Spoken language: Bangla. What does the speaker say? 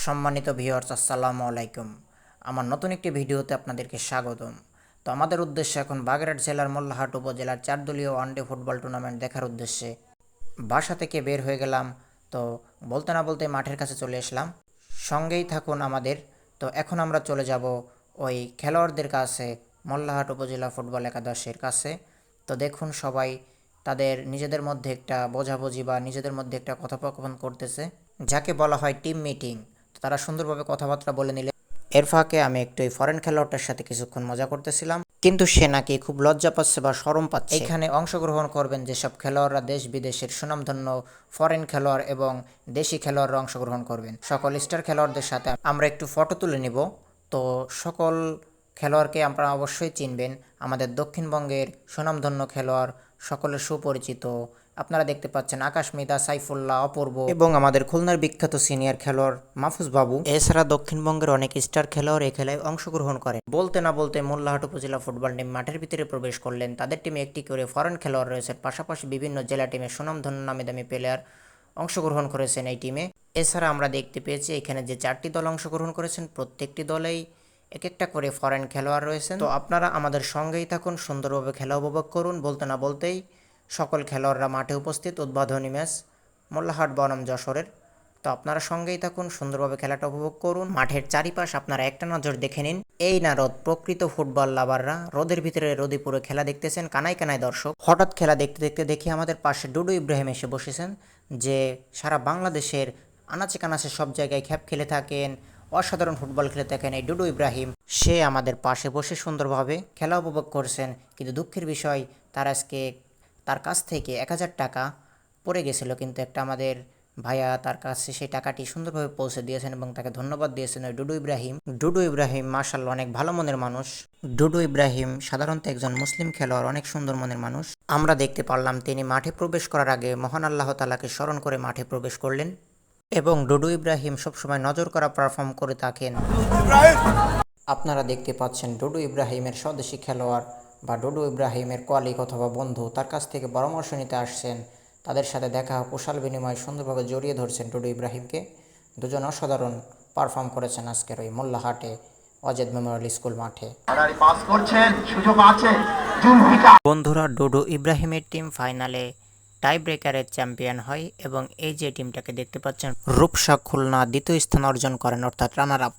সম্মানিত ভিউয়ার্স, আসসালামু আলাইকুম। আমার নতুন একটি ভিডিওতে আপনাদেরকে স্বাগতম। তো আমাদের উদ্দেশ্য এখন বাগেরহাট জেলার মোল্লাহাট উপজেলার 4 দলীয় ওয়ানডে ফুটবল টুর্নামেন্ট দেখার উদ্দেশ্যে বাসা থেকে বের হয়ে গেলাম। তো বলতে না বলতে মাঠের কাছে চলে আসলাম। সঙ্গেই থাকুন আমাদের। তো এখন আমরা চলে যাব ওই খেলোয়াড়দের কাছে, মোল্লাহাট উপজেলা ফুটবল একাদশের কাছে। তো দেখুন, সবাই তাদের নিজেদের মধ্যে একটা বোঝাবুঝি বা নিজেদের মধ্যে একটা কথোপকথন করতেছে, যাকে বলা হয় টিম মিটিং। তো তারা সুন্দরভাবে কথাবার্তা বলে নিলে এর ফাঁকে আমি একটু এই ফরেন খেলোয়াড়টার সাথে কিছুক্ষণ মজা করতেছিলাম, কিন্তু সে নাকি খুব লজ্জা পাচ্ছে বা শরম পাচ্ছে। এখানে অংশগ্রহণ করবেন যেসব খেলোয়াড়রা দেশ বিদেশের সুনামধন্য ফরেন খেলোয়াড় এবং দেশি খেলোয়াড়রা অংশগ্রহণ করবেন। সকল স্টার খেলোয়াড়দের সাথে আমরা একটু ফটো তুলে নিব। তো সকল খেলোয়াড়কে আপনারা অবশ্যই চিনবেন, আমাদের দক্ষিণবঙ্গের সুনামধন্য খেলোয়াড়, সকলের সুপরিচিত। আপনারা দেখতে পাচ্ছেন আকাশ মিতা, সাইফুল্লাহ, অপূর্ব এবং আমাদের খুলনার বিখ্যাত সিনিয়র খেলোয়াড় মাহফুজ বাবু। এছাড়া দক্ষিণবঙ্গের অনেক স্টার খেলোয়াড় এই খেলায় অংশগ্রহণ করেন। বলতে না বলতে মোল্লাহাট উপজেলা ফুটবল টিম মাঠের ভিতরে প্রবেশ করলেন। তাদের টিমে একটি করে ফরেন খেলোয়াড় রয়েছে, পাশাপাশি বিভিন্ন জেলা টিমের সুনামধন্য নামি দামি প্লেয়ার অংশগ্রহণ করেছেন এই টিমে। এছাড়া আমরা দেখতে পেয়েছি এখানে যে 4টি দল অংশগ্রহণ করেছেন, প্রত্যেকটি দলেই এক একটা করে ফরেন খেলোয়াড় রয়েছেন। তো আপনারা আমাদের সঙ্গেই থাকুন, সুন্দরভাবে খেলা উপভোগ করুন। বলতে না বলতেই সকল খেলোয়াড়রা মাঠে উপস্থিত। উদ্বোধনী ম্যাচ মোল্লাহাট বনাম যশোরের। তো আপনারা সঙ্গেই থাকুন, সুন্দরভাবে খেলাটা উপভোগ করুন। মাঠের চারিপাশ আপনারা একটা নজর দেখে নিন। এই না রোদ, প্রকৃত ফুটবল লাভাররা রোদের ভিতরে রোদে পুরো খেলা দেখতেছেন, কানায় কানায় দর্শক। হঠাৎ খেলা দেখতে দেখতে দেখি আমাদের পাশে ডুডু ইব্রাহিম এসে বসেছেন, যে সারা বাংলাদেশের আনাচে কানাচে সব জায়গায় খ্যাপ খেলে থাকেন, অসাধারণ ফুটবল খেলে থাকেন এই ডুডু ইব্রাহিম। সে আমাদের পাশে বসে সুন্দরভাবে খেলা উপভোগ করছেন, কিন্তু দুঃখের বিষয় তার আজকে তার কাছ থেকে 1000 টাকা পড়ে গেছিল, কিন্তু একটা আমাদের ভাইয়া তার কাছে সেই টাকাটি সুন্দরভাবে পৌঁছে দিয়েছেন এবং তাকে ধন্যবাদ দিয়েছেন ওই ডুডু ইব্রাহিম। ডুডু ইব্রাহিম মাশাআল্লাহ অনেক ভালো মনের মানুষ। ডুডু ইব্রাহিম সাধারণত একজন মুসলিম খেলোয়াড়, অনেক সুন্দর মনের মানুষ। আমরা দেখতে পারলাম তিনি মাঠে প্রবেশ করার আগে মহান আল্লাহ তাআলাকে স্মরণ করে মাঠে প্রবেশ করলেন, এবং ডুডু ইব্রাহিম সবসময় নজর করা পারফর্ম করে থাকেন। আপনারা দেখতে পাচ্ছেন ডুডু ইব্রাহিমের স্বদেশী খেলোয়াড় বা ডুডু ইব্রাহিমের কলিগ অথবা বন্ধু তার কাছ থেকে পরামর্শ নিতে আসছেন, তাদের সাথে দেখা কুশল বিনিময় সুন্দরভাবে জড়িয়ে ধরছেন ডুডু ইব্রাহিমকে। দুজন অসাধারণ পারফর্ম করেছেন আজকের ওই মোল্লাহাটে অজেদ মেমোরিয়াল স্কুল মাঠে। বন্ধুরা, ডুডু ইব্রাহিমের টিম ফাইনালে টাই ব্রেকারের চ্যাম্পিয়ন হয় এবং এই যে টিমটাকে দেখতে পাচ্ছেন রূপসা খুলনা দ্বিতীয় স্থান অর্জন করেন, অর্থাৎ রানার আপ।